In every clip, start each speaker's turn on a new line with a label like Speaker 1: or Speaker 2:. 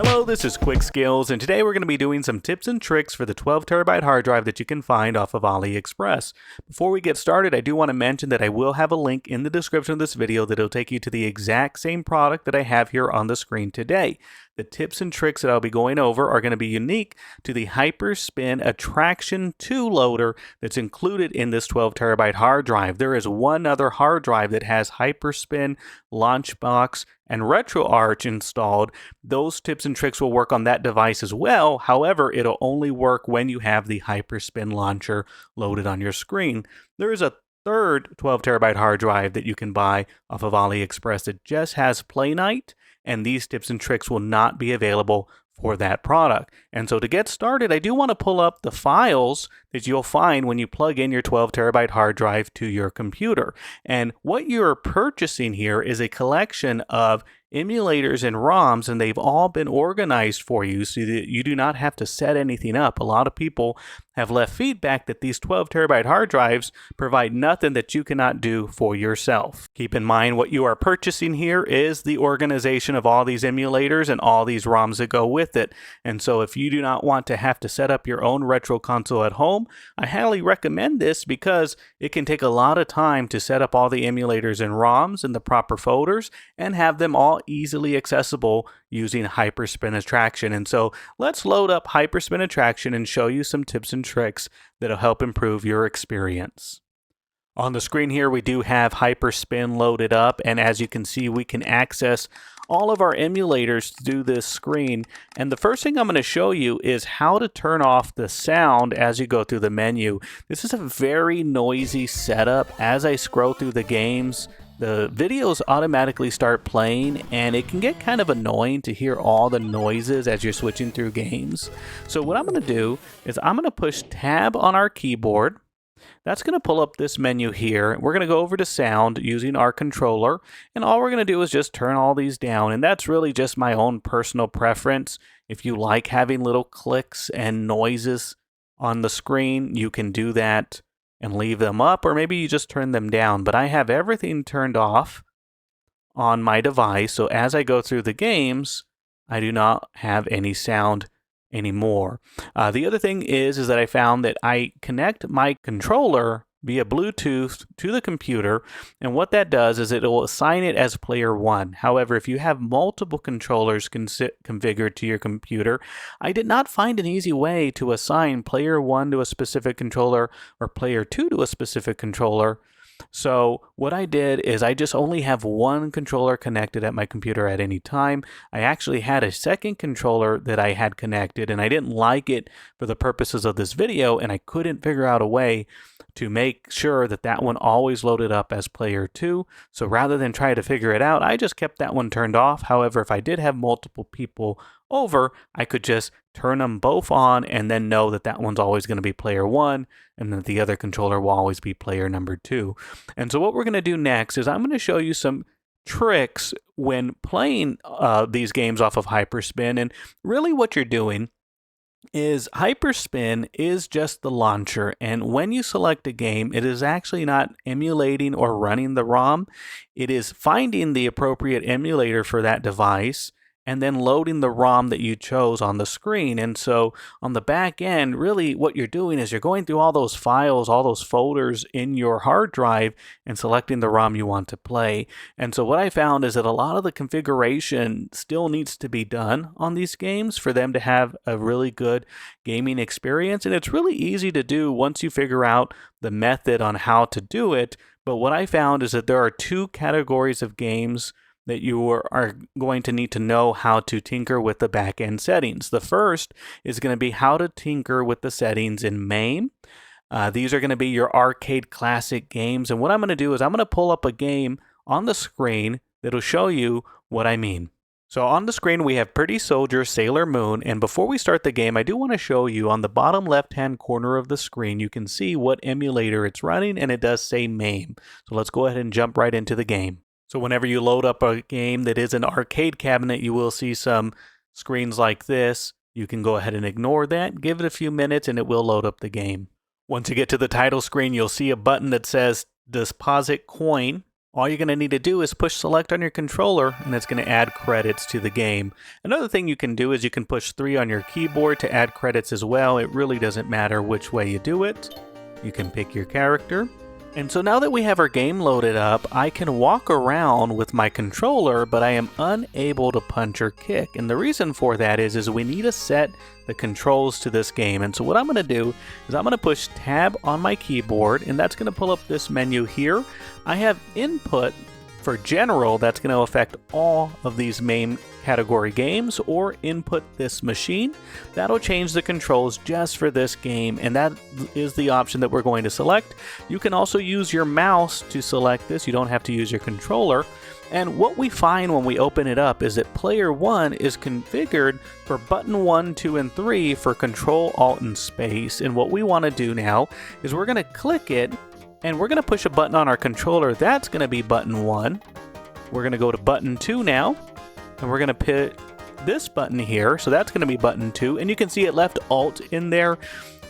Speaker 1: Hello, this is Quick Skills, and today we're going to be doing some tips and tricks for the 12TB hard drive that you can find off of Aliexpress. Before we get started, I do want to mention that I will have a link in the description of this video that will take you to the exact same product that I have here on the screen today. The tips and tricks that I'll be going over are going to be unique to the Hyperspin Attraction 2 loader that's included in this 12TB hard drive. There is one other hard drive that has Hyperspin, Launchbox, and RetroArch installed. Those tips and tricks will work on that device as well. However, it'll only work when you have the Hyperspin launcher loaded on your screen. There is a third 12TB hard drive that you can buy off of AliExpress that just has Play Night, and these tips and tricks will not be available for that product. And so to get started, I do want to pull up the files that you'll find when you plug in your 12TB hard drive to your computer. And what you're purchasing here is a collection of emulators and ROMs, and they've all been organized for you so that you do not have to set anything up. A lot of people have left feedback that these 12TB hard drives provide nothing that you cannot do for yourself. Keep in mind what you are purchasing here is the organization of all these emulators and all these ROMs that go with it. And so if you do not want to have to set up your own retro console at home, I highly recommend this because it can take a lot of time to set up all the emulators and ROMs in the proper folders and have them all easily accessible using Hyperspin Attraction. And so let's load up Hyperspin Attraction and show you some tips and tricks that'll help improve your experience. On the screen here, we do have Hyperspin loaded up, and as you can see, we can access all of our emulators through this screen. And the first thing I'm going to show you is how to turn off the sound as you go through the menu. This is a very noisy setup. As I scroll through the games, the videos automatically start playing, and it can get kind of annoying to hear all the noises as you're switching through games. So what I'm going to do is I'm going to push tab on our keyboard. That's going to pull up this menu here. We're going to go over to sound using our controller, and all we're going to do is just turn all these down, and that's really just my own personal preference. If you like having little clicks and noises on the screen, you can do that and leave them up, or maybe you just turn them down. But I have everything turned off on my device, so as I go through the games, I do not have any sound anymore. The other thing is that I found that I connect my controller via Bluetooth to the computer, and what that does is it will assign it as player 1. However, if you have multiple controllers configured to your computer, I did not find an easy way to assign player 1 to a specific controller or player 2 to a specific controller. So what I did is I just only have one controller connected at my computer at any time. I actually had a second controller that I had connected, and I didn't like it for the purposes of this video, and I couldn't figure out a way to make sure that that one always loaded up as player 2. So rather than try to figure it out, I just kept that one turned off. However, if I did have multiple people over, I could just turn them both on and then know that that one's always going to be player 1 and that the other controller will always be player number 2. And so what we're going to do next is I'm going to show you some tricks when playing these games off of Hyperspin. And really what you're doing is Hyperspin is just the launcher, and when you select a game, it is actually not emulating or running the ROM. It is finding the appropriate emulator for that device and then loading the ROM that you chose on the screen. And so on the back end, really what you're doing is you're going through all those files, all those folders in your hard drive and selecting the ROM you want to play. And so what I found is that a lot of the configuration still needs to be done on these games for them to have a really good gaming experience. And it's really easy to do once you figure out the method on how to do it. But what I found is that there are two categories of games that you are going to need to know how to tinker with the back-end settings. The first is going to be how to tinker with the settings in MAME. These are going to be your arcade classic games. And what I'm going to do is I'm going to pull up a game on the screen that'll show you what I mean. So on the screen, we have Pretty Soldier Sailor Moon. And before we start the game, I do want to show you on the bottom left-hand corner of the screen, you can see what emulator it's running, and it does say MAME. So let's go ahead and jump right into the game. So whenever you load up a game that is an arcade cabinet, you will see some screens like this. You can go ahead and ignore that, give it a few minutes, and it will load up the game. Once you get to the title screen, you'll see a button that says Deposit Coin. All you're going to need to do is push select on your controller, and it's going to add credits to the game. Another thing you can do is you can push 3 on your keyboard to add credits as well. It really doesn't matter which way you do it. You can pick your character. And so now that we have our game loaded up, I can walk around with my controller, but I am unable to punch or kick. And the reason for that is we need to set the controls to this game. And so what I'm going to do is I'm going to push tab on my keyboard, and that's going to pull up this menu here. I have input for general, that's going to affect all of these MAME category games, or input this machine. That'll change the controls just for this game, and that is the option that we're going to select. You can also use your mouse to select this. You don't have to use your controller. And what we find when we open it up is that player 1 is configured for button 1, 2, and 3 for Control, Alt, and Space. And what we want to do now is we're going to click it, and we're going to push a button on our controller. That's going to be button 1. We're going to go to button 2 now, and we're going to put this button here. So that's going to be button 2. And you can see it left Alt in there.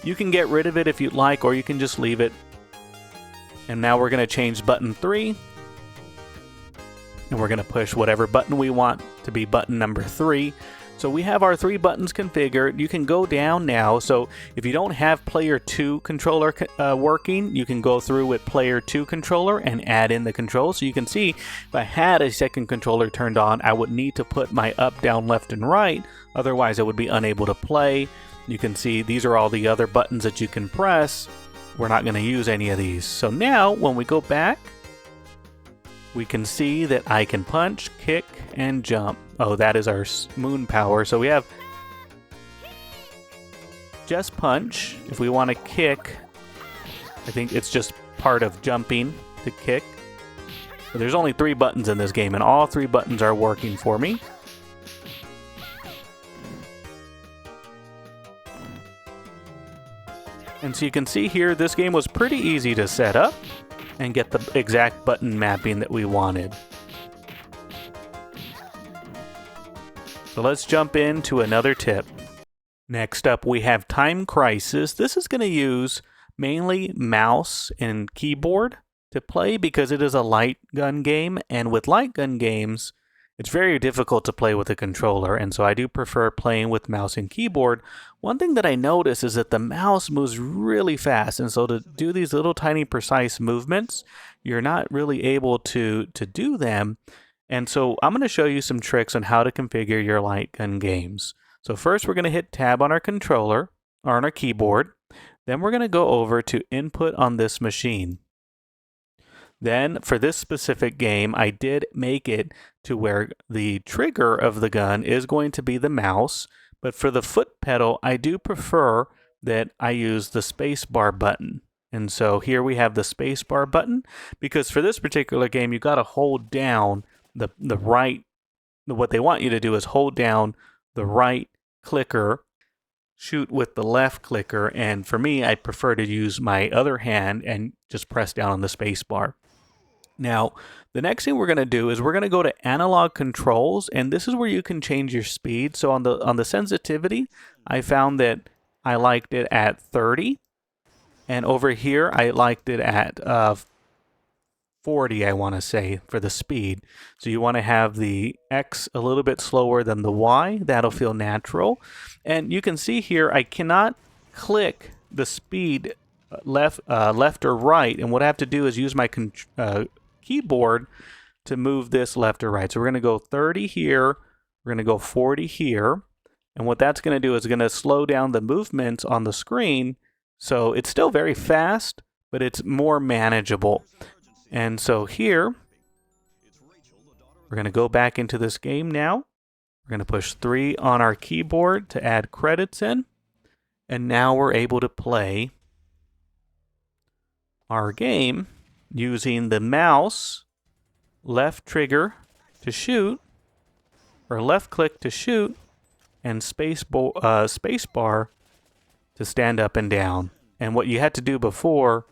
Speaker 1: You can get rid of it if you'd like, or you can just leave it. And now we're going to change button 3. And we're going to push whatever button we want to be button number 3. So we have our 3 buttons configured. You can go down now. So if you don't have player 2 controller working, you can go through with player 2 controller and add in the controls. So you can see if I had a second controller turned on, I would need to put my up, down, left, and right. Otherwise, I would be unable to play. You can see these are all the other buttons that you can press. We're not going to use any of these. So now when we go back, we can see that I can punch, kick, and jump. Oh, that is our moon power. So we have just punch. If we want to kick, I think it's just part of jumping to kick. But there's only 3 buttons in this game, and all 3 buttons are working for me. And so you can see here, this game was pretty easy to set up and get the exact button mapping that we wanted. So let's jump into another tip. Next up, we have Time Crisis. This is going to use mainly mouse and keyboard to play because it is a light gun game, and with light gun games, it's very difficult to play with a controller, and so I do prefer playing with mouse and keyboard. One thing that I notice is that the mouse moves really fast, and so to do these little tiny precise movements, you're not really able to do them. And so I'm going to show you some tricks on how to configure your light gun games. So first we're going to hit tab on our controller, or on our keyboard. Then we're going to go over to input on this machine. Then for this specific game, I did make it to where the trigger of the gun is going to be the mouse, but for the foot pedal, I do prefer that I use the spacebar button. And so here we have the spacebar button, because for this particular game, you got to hold down the right, what they want you to do is hold down the right clicker, shoot with the left clicker, and for me, I prefer to use my other hand and just press down on the spacebar. Now, the next thing we're going to do is we're going to go to analog controls, and this is where you can change your speed. So on the sensitivity, I found that I liked it at 30, and over here I liked it at 40, I want to say, for the speed. So you want to have the X a little bit slower than the Y. That'll feel natural. And you can see here I cannot click the speed left or right, and what I have to do is use my keyboard to move this left or right. So we're going to go 30 here, we're going to go 40 here, and what that's going to do is going to slow down the movements on the screen, so it's still very fast, but it's more manageable. And so here, we're going to go back into this game now. We're going to push 3 on our keyboard to add credits in, and now we're able to play our game using the mouse, left trigger to shoot, or left click to shoot, and spacebar to stand up and down. And what you had to do before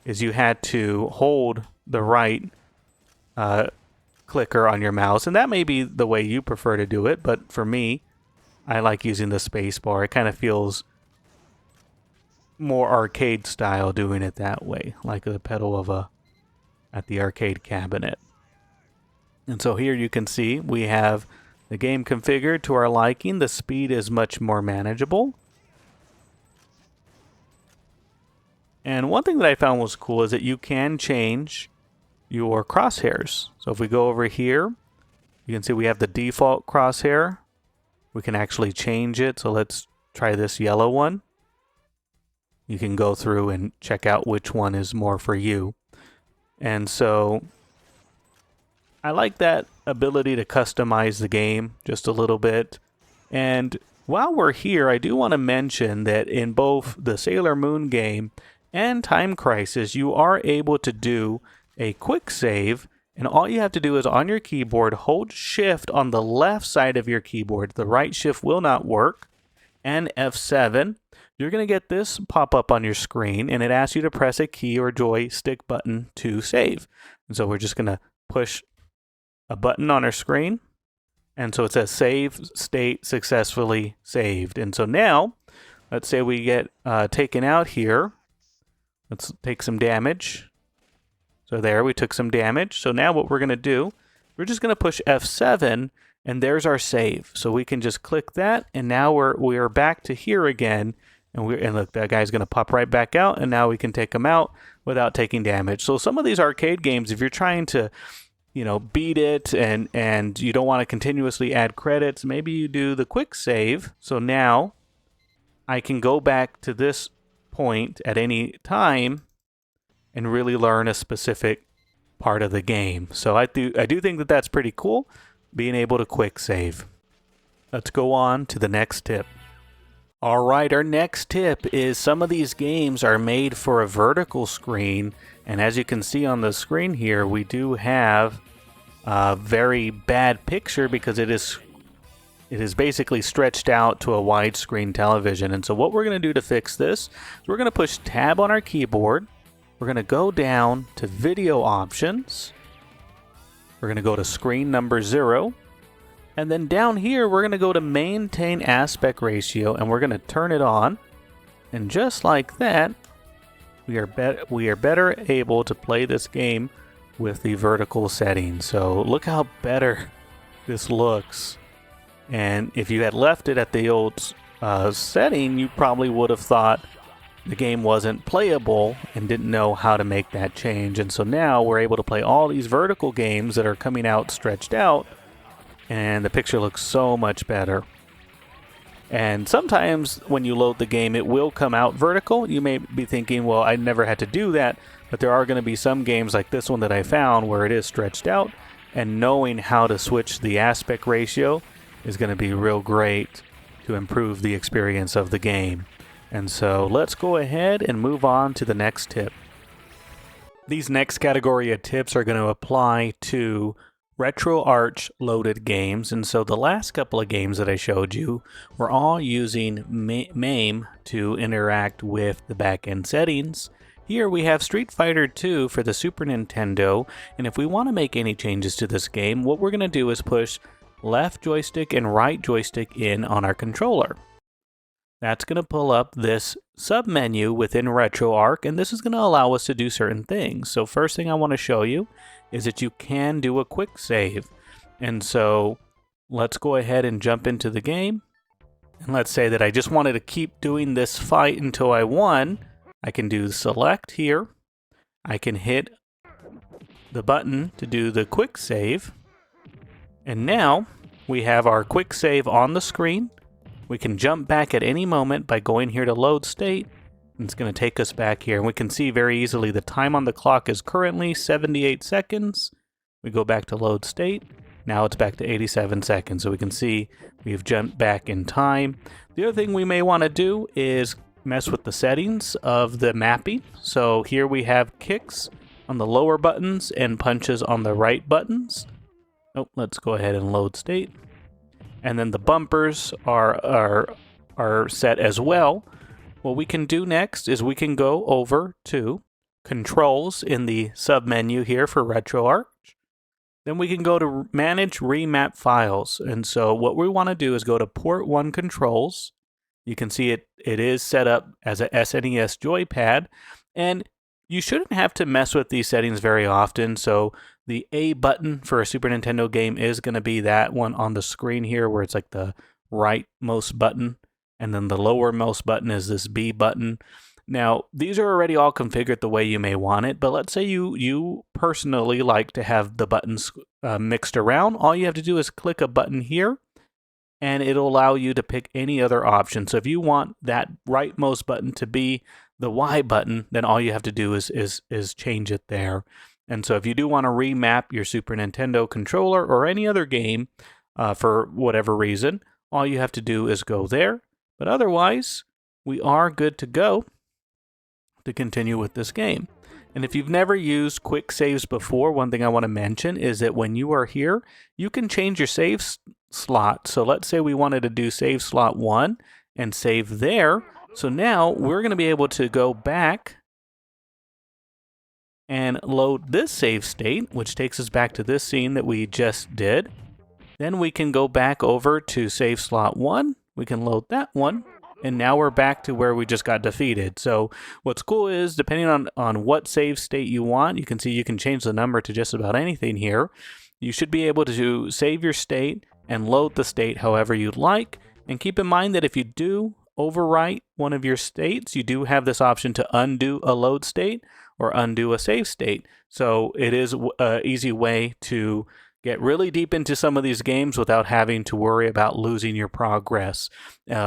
Speaker 1: is you had to hold the right clicker on your mouse, and that may be the way you prefer to do it, but for me, I like using the spacebar. It kind of feels more arcade style doing it that way, like the pedal of a at the arcade cabinet. And so here you can see we have the game configured to our liking. The speed is much more manageable. And one thing that I found was cool is that you can change your crosshairs. So if we go over here, you can see we have the default crosshair. We can actually change it. So let's try this yellow one. You can go through and check out which one is more for you. And so I like that ability to customize the game just a little bit. And while we're here, I do want to mention that in both the Sailor Moon game and Time Crisis, you are able to do a quick save, and all you have to do is on your keyboard, hold shift on the left side of your keyboard. The right shift will not work, and F7. You're going to get this pop up on your screen, and it asks you to press a key or joystick button to save. And so we're just going to push a button on our screen, and so it says save state successfully saved. And so now, let's say we get taken out here. Let's take some damage. So there, we took some damage. So now what we're going to do, we're just going to push F7, and there's our save. So we can just click that, and now we're back to here again. And look, that guy's going to pop right back out, and now we can take him out without taking damage. So some of these arcade games, if you're trying to, beat it and you don't want to continuously add credits, maybe you do the quick save. So now I can go back to this point at any time and really learn a specific part of the game. So I do think that that's pretty cool, being able to quick save. Let's go on to the next tip. All right, our next tip is some of these games are made for a vertical screen, and as you can see on the screen here, we do have a very bad picture because it is basically stretched out to a widescreen television. And so what we're going to do to fix this is we're going to push tab on our keyboard. We're going to go down to video options. We're going to go to screen number 0. And then down here, we're going to go to maintain aspect ratio, and we're going to turn it on. And just like that, we are better able to play this game with the vertical setting. So look how better this looks. And if you had left it at the old setting, you probably would have thought the game wasn't playable and didn't know how to make that change. And so now we're able to play all these vertical games that are coming out stretched out, and the picture looks so much better. And sometimes when you load the game, it will come out vertical. You may be thinking, well, I never had to do that, but there are going to be some games like this one that I found where it is stretched out, and knowing how to switch the aspect ratio is going to be real great to improve the experience of the game. And so let's go ahead and move on to the next tip. These next category of tips are going to apply to RetroArch loaded games. And so the last couple of games that I showed you were all using MAME to interact with the backend settings. Here we have Street Fighter II for the Super Nintendo, and if we want to make any changes to this game, what we're going to do is push left joystick and right joystick in on our controller. That's going to pull up this submenu within RetroArch, and this is going to allow us to do certain things. So first thing I want to show you is that you can do a quick save. And so let's go ahead and jump into the game. And let's say that I just wanted to keep doing this fight until I won. I can do select here. I can hit the button to do the quick save. And now we have our quick save on the screen. We can jump back at any moment by going here to load state. And it's going to take us back here. And we can see very easily the time on the clock is currently 78 seconds. We go back to load state. Now it's back to 87 seconds. So we can see we've jumped back in time. The other thing we may want to do is mess with the settings of the mapping. So here we have kicks on the lower buttons and punches on the right buttons. Oh, let's go ahead and load state. And then the bumpers are set as well. What we can do next is we can go over to controls in the submenu here for RetroArch. Then we can go to manage remap files. And so what we want to do is go to port 1 controls. You can see it is set up as a SNES joypad. And You shouldn't have to mess with these settings very often, so the A button for a Super Nintendo game is going to be that one on the screen here where it's like the rightmost button, and then the lowermost button is this B button. Now, these are already all configured the way you may want it, but let's say you personally like to have the buttons mixed around. All you have to do is click a button here, and it'll allow you to pick any other option. So if you want that rightmost button to be the Y button, then all you have to do is change it there. And so if you do want to remap your Super Nintendo controller or any other game for whatever reason, all you have to do is go there. But otherwise, we are good to go to continue with this game. And if you've never used quick saves before, one thing I want to mention is that when you are here, you can change your save slot. So let's say we wanted to do save slot 1 and save there. So now we're going to be able to go back and load this save state, which takes us back to this scene that we just did. Then we can go back over to save slot 1. We can load that one. And now we're back to where we just got defeated. So what's cool is, depending on what save state you want, you can see you can change the number to just about anything here. You should be able to save your state and load the state however you'd like. And keep in mind that if you do overwrite one of your states, you do have this option to undo a load state or undo a save state. So it is an easy way to get really deep into some of these games without having to worry about losing your progress.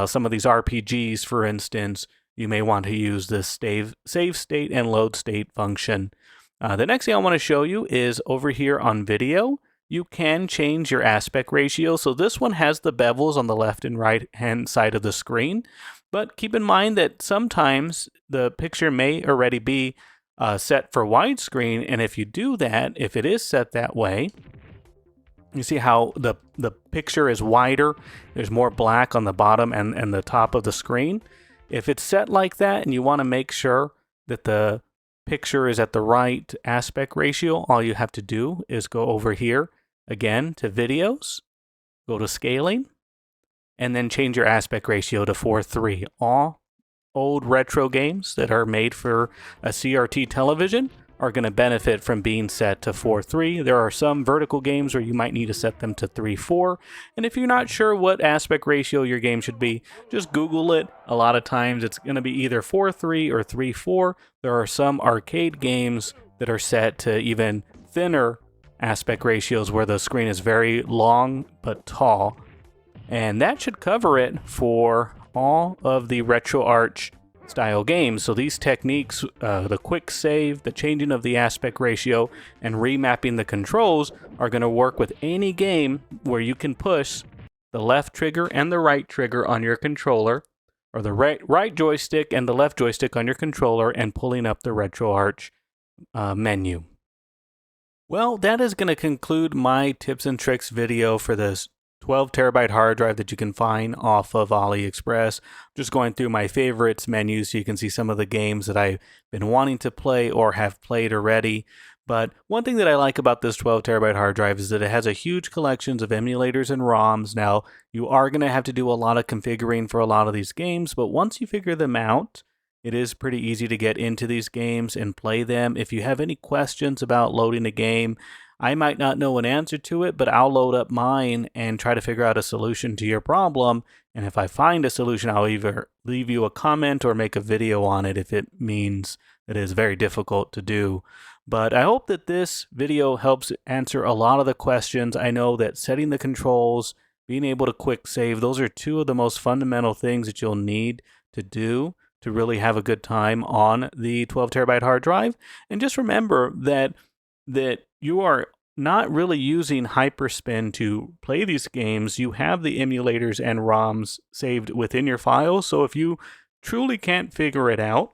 Speaker 1: Some of these RPGs, for instance, you may want to use this save state and load state function. The next thing I want to show you is over here on video. You can change your aspect ratio. So this one has the bevels on the left and right hand side of the screen. But keep in mind that sometimes the picture may already be set for widescreen. And if you do that, if it is set that way, you see how the picture is wider. There's more black on the bottom and the top of the screen. If it's set like that and you want to make sure that the picture is at the right aspect ratio, all you have to do is go over here again to videos, go to scaling, and then change your aspect ratio to 4:3. All old retro games that are made for a CRT television are going to benefit from being set to 4:3. There are some vertical games where you might need to set them to 3:4. And if you're not sure what aspect ratio your game should be, just Google it. A lot of times it's going to be either 4:3 or 3:4. There are some arcade games that are set to even thinner aspect ratios where the screen is very long but tall. And that should cover it for all of the RetroArch style games. So these techniques, the quick save, the changing of the aspect ratio, and remapping the controls are going to work with any game where you can push the left trigger and the right trigger on your controller, or the right joystick and the left joystick on your controller, and pulling up the RetroArch menu. Well, that is going to conclude my tips and tricks video for this 12 terabyte hard drive that you can find off of Aliexpress. Just going through my favorites menu so you can see some of the games that I've been wanting to play or have played already. But one thing that I like about this 12 terabyte hard drive is that it has a huge collections of emulators and ROMs. Now, you are going to have to do a lot of configuring for a lot of these games, but once you figure them out, it is pretty easy to get into these games and play them. If you have any questions about loading a game, I might not know an answer to it, but I'll load up mine and try to figure out a solution to your problem. And if I find a solution, I'll either leave you a comment or make a video on it if it means that it is very difficult to do. But I hope that this video helps answer a lot of the questions. I know that setting the controls, being able to quick save, those are two of the most fundamental things that you'll need to do to really have a good time on the 12 terabyte hard drive. And just remember that you are not really using Hyperspin to play these games. You have the emulators and ROMs saved within your files. So if you truly can't figure it out,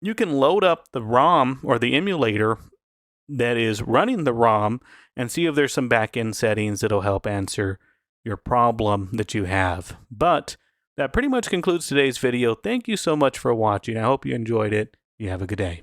Speaker 1: you can load up the ROM or the emulator that is running the ROM and see if there's some back-end settings that'll help answer your problem that you have. But that pretty much concludes today's video. Thank you so much for watching. I hope you enjoyed it. You have a good day.